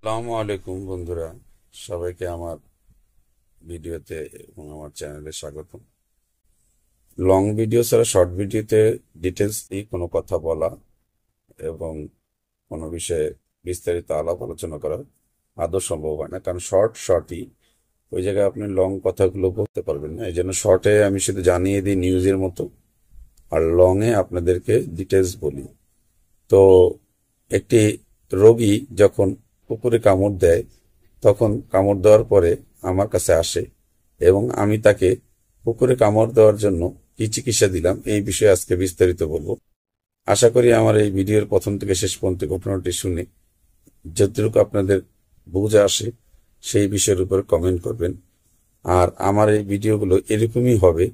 আসসালামু আলাইকুম বন্ধুরা, সবাইকে আমার ভিডিওতে এবং আমার চ্যানেলে স্বাগত। লং ভিডিও ছাড়া শর্ট ভিডিওতে ডিটেলস দিয়ে কোনো কথা বলা এবং কোনো বিষয়ে বিস্তারিত আলাপ আলোচনা করা আদৌ সম্ভব হয় না, কারণ শর্টই ওই জায়গায় আপনি লং কথাগুলো বলতে পারবেন না। এই জন্য শর্টে আমি শুধু জানিয়ে দিই নিউজের মতো, আর লং এ আপনাদেরকে ডিটেলস বলি। তো একটি রোগী যখন কুকুরে কামড় দেয়, তখন কামড় দেওয়ার পরে আমার কাছে আসে এবং আমি তাকে কুকুরে কামড় দেওয়ার জন্য কি চিকিৎসা দিলাম এই বিষয়ে আজকে বিস্তারিত বলবো। আশা করি আমার এই ভিডিওর প্রথম থেকে শেষ পর্যন্ত ঘটনাটি শুনে যতটুকু আপনাদের বুঝে আসে সেই বিষয়ের উপর কমেন্ট করবেন। আর আমার এই ভিডিওগুলো এরকমই হবে,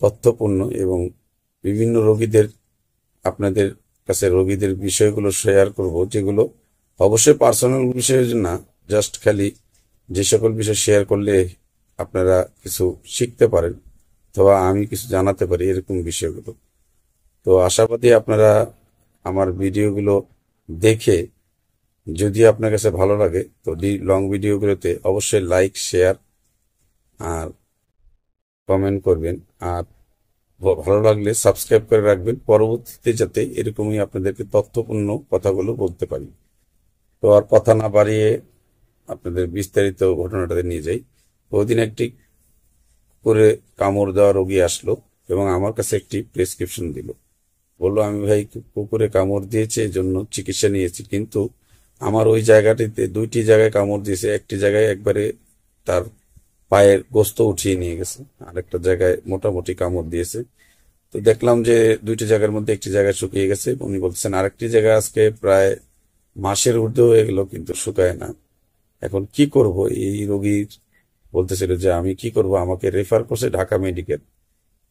তথ্যপূর্ণ এবং বিভিন্ন রোগীদের আপনাদের কাছে রোগীদের বিষয়গুলো শেয়ার করব, যেগুলো অবশ্যই পার্সোনাল বিষয় না, জাস্ট খালি যে সকল বিষয় শেয়ার করলে আপনারা কিছু শিখতে পারেন অথবা আমি কিছু জানাতে পারি, এরকম বিষয়গুলো। তো আশাবাদী আপনারা আমার ভিডিওগুলো দেখে যদি আপনার কাছে ভালো লাগে তো লং ভিডিওগুলোতে অবশ্যই লাইক, শেয়ার আর কমেন্ট করবেন। আর ভালো লাগলে সাবস্ক্রাইব করে রাখবেন, পরবর্তীতে যাতে এরকমই আপনাদেরকে তথ্যপূর্ণ কথাগুলো বলতে পারি। তো আর কথা না বাড়িয়ে আপনাদের বিস্তারিত ঘটনাটাতে নিয়ে যাই। ওদিন একটি করে কামড় দেওয়া রোগী আসলো এবং আমার কাছে একটি প্রেসক্রিপশন দিল। বললো, আমি ভাই কুকুরে কামড় দিয়েছে এই জন্য চিকিৎসা নিয়েছি, কিন্তু আমার ওই জায়গাটিতে দুইটি জায়গায় কামড় দিয়েছে। একটি জায়গায় একবারে তার পায়ের গোস্ত উঠিয়ে নিয়ে গেছে, আরেকটা জায়গায় মোটামুটি কামড় দিয়েছে। তো দেখলাম যে দুইটি জায়গার মধ্যে একটি জায়গায় শুকিয়ে গেছে। উনি বলছেন আরেকটি জায়গায় আজকে প্রায় মাসের ঊর্ধ্বে হয়ে গেল কিন্তু শুকায় না। এখন কি করব? এই রোগীর বলতেছিল যে আমি কি করব, আমাকে রেফার করছে ঢাকা মেডিকেল।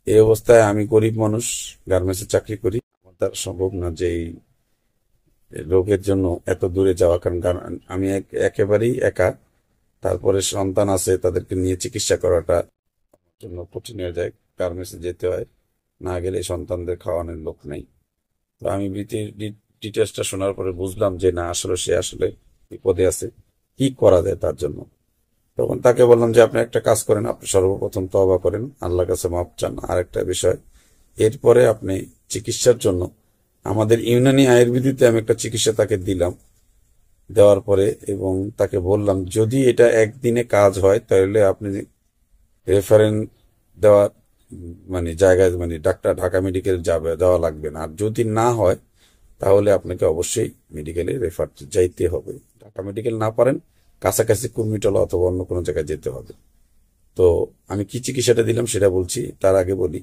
এই অবস্থায় আমি গরিব মানুষ, গার্মেন্টসে চাকরি করি, আমার দ্বারা সম্ভব না যে এই রোগের জন্য এত দূরে যাওয়া, কারণ আমি একেবারেই একা। তারপরে সন্তান আছে, তাদেরকে নিয়ে চিকিৎসা করাটা আমার জন্য কঠিন হয়ে যায়। গার্মেন্টসে যেতে হয়, না গেলে সন্তানদের খাওয়ানোর লোক নেই। তো আমি ডিটেলসটা শোনার পরে বুঝলাম যে না, আসলে সে আসলে বিপদে আছে, কি করা যায় তার জন্য। তখন তাকে বললাম যে আপনি একটা কাজ করেন, আপনি সর্বপ্রথম তওবা করেন, আল্লাহর কাছে মাপ চান। আর একটা বিষয়, এরপরে আপনি চিকিৎসার জন্য আমাদের ইউনানি আয়ুর্বেদিতে আমি একটা চিকিৎসা তাকে দিলাম। দেওয়ার পরে এবং তাকে বললাম যদি এটা একদিনে কাজ হয় তাহলে আপনি রেফারেন্স দেওয়া মানে জায়গায় মানে ডাক্তার ঢাকা মেডিকেল যাওয়া লাগবে না। আর যদি না হয় তাহলে আপনাকে অবশ্যই মেডিকেলে রেফার যাইতে হবে। ঢাকা মেডিকেল না পারেন, কাছাকাছি কুর্মিটোলা অথবা অন্য কোনো জায়গায় যেতে হবে। তো আমি কি চিকিৎসাটা দিলাম সেটা বলছি, তার আগে বলি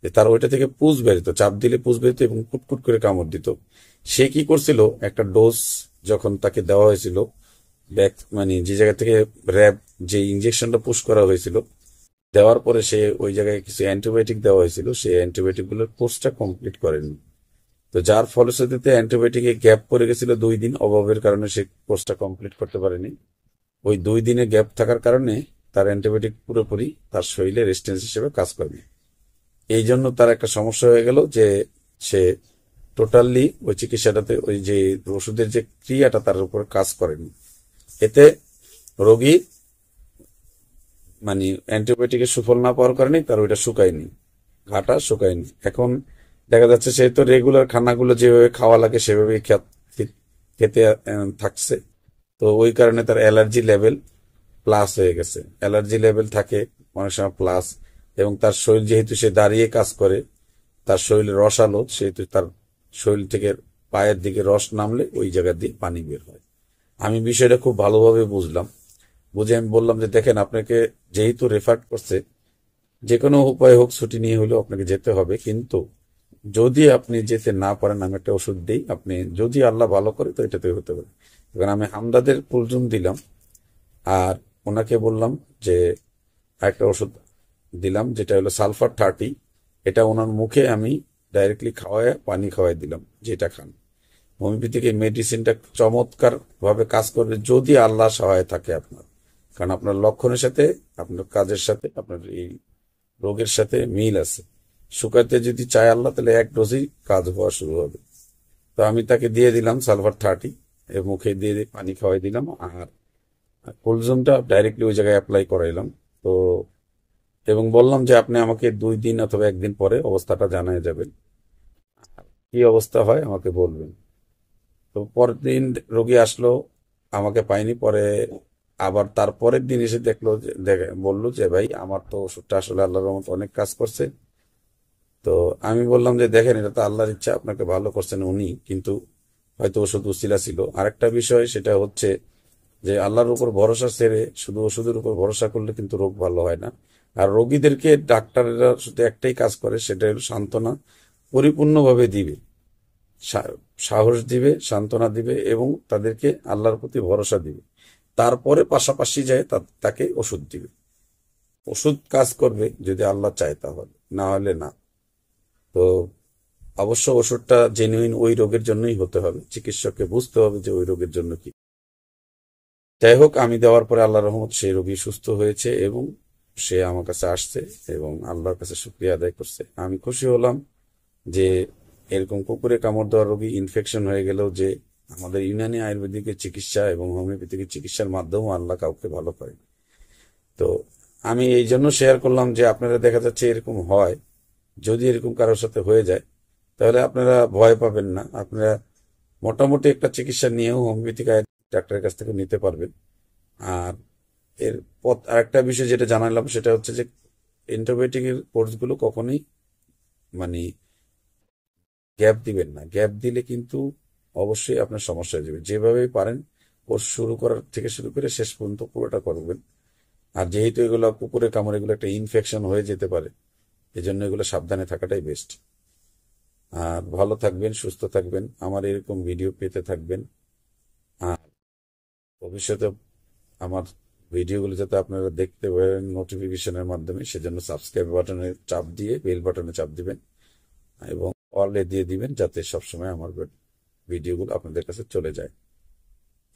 যে তার ওইটা থেকে পুজ বেরোতো, চাপ দিলে পুজ বেরোতো এবং কুটকুট করে কামড় দিত। সে কি করছিল, একটা ডোজ যখন তাকে দেওয়া হয়েছিল, ব্যাক মানে যে জায়গা থেকে র্যাব যে ইঞ্জেকশনটা পুশ করা হয়েছিল, দেওয়ার পরে সে ওই জায়গায় কিছু অ্যান্টিবায়োটিক দেওয়া হয়েছিল, সেই অ্যান্টিবায়োটিক গুলোর কোর্সটা কমপ্লিট করেনি। তো যার ফলশ্রুতিতে অ্যান্টিবায়োটিকে গ্যাপ পড়ে গেছিল 2 দিন, অভাবের কারণে সে কোর্সটা কমপ্লিট করতে পারেনি। ওই 2 দিনে গ্যাপ থাকার কারণে তার অ্যান্টিবায়োটিক পুরোপুরি তার শরীরে রেজিস্ট্যান্স হিসেবে কাজ করবে। এই জন্য তার একটা সমস্যা হয়ে গেল যে সে টোটালি ওই চিকিৎসাটাতে ওই যে ওষুধের যে ক্রিয়াটা তার উপর কাজ করেনি। এতে রোগী মানে অ্যান্টিবায়োটিকের সুফল না পাওয়ার কারণে তার ওইটা শুকায়নি, ঘাটা শুকায়নি। এখন দেখা যাচ্ছে সে তো রেগুলার খানাগুলো যেভাবে খাওয়া লাগে সেভাবেই খেতে থাকছে। তো ওই কারণে তার অ্যালার্জি লেভেল প্লাস হয়ে গেছে। অ্যালার্জি লেভেল থাকে অনেক সময় প্লাস, এবং তার শরীর যেহেতু সে দাঁড়িয়ে কাজ করে, তার শরীরে রসালো, সেহেতু তার শরীর থেকে পায়ের দিকে রস নামলে ওই জায়গা দিয়ে পানি বের হয়। আমি বিষয়টা খুব ভালোভাবে বুঝলাম। বুঝে আমি বললাম যে দেখেন, আপনাকে যেহেতু রেফার করছে, যে কোনো উপায় হোক ছুটি নিয়ে হলেও আপনাকে যেতে হবে, কিন্তু যদি আপনি যেতে না পারেন আমি একটা ওষুধ দিই, আপনি যদি আল্লাহ ভালো করে তো এটাতে হতে পারে। এবার আমি হামদাদের কুলজুম দিলাম আর ওনাকে বললাম যে একটা ওষুধ দিলাম যেটা হলো সালফার 30। এটা ওনার মুখে আমি ডাইরেক্টলি খাওয়ায় পানি খাওয়াই দিলাম, যেটা খান। হোমিওপ্যাথিক এই মেডিসিনটা চমৎকার ভাবে কাজ করবে যদি আল্লাহ সহায় থাকে আপনার, কারণ আপনার লক্ষণের সাথে, আপনার কাজের সাথে, আপনার এই রোগের সাথে মিল আছে। শুকাতে যদি চায় আল্লাহ তাহলে এক ডোজেই কাজ হওয়া শুরু হবে। তো আমি তাকে দিয়ে দিলাম সালফার 30 মুখে দিয়ে দিয়ে পানি খাওয়াই দিলাম, আর কুলজুমটা ডাইরেক্টলি ওই জায়গায় অ্যাপ্লাই করাইলাম। তো এবং বললাম যে আপনি আমাকে 2 দিন অথবা 1 দিন পরে অবস্থাটা জানিয়ে যাবেন, কি অবস্থা হয় আমাকে বলবেন। তো পরের দিন রোগী আসলো, আমাকে পাইনি, পরে আবার তারপরের দিন এসে দেখলো বললো যে ভাই আমার তো ওষুধটা আসলে আল্লাহর রহমতে অনেক কাজ করছে। তো আমি বললাম যে দেখেন এটা তো আল্লাহর ইচ্ছা, আপনাকে ভালো করছেন উনি, কিন্তু হয়তো ওষুধ উছিলা ছিল। আরেকটা বিষয় সেটা হচ্ছে যে আল্লাহর উপর ভরসা ছেড়ে শুধু ওষুধের উপর ভরসা করলে কিন্তু রোগ ভালো হয় না। আর রোগীদেরকে ডাক্তাররা শুধু একটাই কাজ করে, সেটা হলো সান্ত্বনা পরিপূর্ণভাবে দিবে, সাহস দিবে, সান্ত্বনা দিবে এবং তাদেরকে আল্লাহর প্রতি ভরসা দিবে। তারপরে পাশাপাশি যায় তাকে ওষুধ দিবে। ওষুধ কাজ করবে যদি আল্লাহ চায়, তাহলে না হলে না। তো অবশ্য ওষুধটা জেনুইন ওই রোগের জন্যই হতে হবে, চিকিৎসককে বুঝতে হবে যে ওই রোগের জন্য কি। যাই হোক, আমি দেওয়ার পরে আল্লাহর রহমত সেই রোগী সুস্থ হয়েছে এবং সে আমার কাছে আসছে এবং আল্লাহর কাছে শুকরিয়া আদায় করছে। আমি খুশি হলাম যে এরকম কুকুরে কামড় দেওয়া রোগী ইনফেকশন হয়ে গেলেও যে আমাদের ইউনানি আয়ুর্বেদিকের চিকিৎসা এবং হোমিওপ্যাথিক চিকিৎসার মাধ্যমেও আল্লাহ কাউকে ভালো করে। তো আমি এই জন্য শেয়ার করলাম যে আপনারা দেখা যাচ্ছে এরকম হয়, যদি এরকম কারোর সাথে হয়ে যায় তাহলে আপনারা ভয় পাবেন না। আপনারা মোটামুটি একটা চিকিৎসা নিয়েও হোমিওপ্যাথিক ডাক্তারের কাছ থেকে নিতে পারবেন। আর এর পর আরেকটা বিষয় যেটা জানালাম সেটা হচ্ছে যে অ্যান্টিবায়োটিকের কোর্সগুলো কখনোই মানে গ্যাপ দিবেন না। গ্যাপ দিলে কিন্তু অবশ্যই আপনার সমস্যা হয়ে যাবে। যেভাবে পারেন কোর্স শুরু করার থেকে শুরু করে শেষ পর্যন্ত পুরোটা করবেন। আর যেহেতু এগুলো কুকুরের কামড়, এগুলো একটা ইনফেকশন হয়ে যেতে পারে, এজন্য এগুলো সাবধানে থাকাটাই বেস্ট। আর ভালো থাকবেন, সুস্থ থাকবেন, আমার এরকম ভিডিও পেতে থাকবেন। আর ভবিষ্যতে আমার ভিডিওগুলো যাতে আপনারা দেখতে পারেন নোটিফিকেশনের মাধ্যমে, সেজন্য সাবস্ক্রাইব বাটনে চাপ দিয়ে বেল বাটনে চাপ দিবেন এবং অলে দিয়ে দিবেন, যাতে সবসময় আমার ভিডিওগুলো আপনাদের কাছে চলে যায়।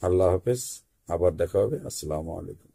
আল্লাহ হাফেজ, আবার দেখা হবে। আসসালামু আলাইকুম।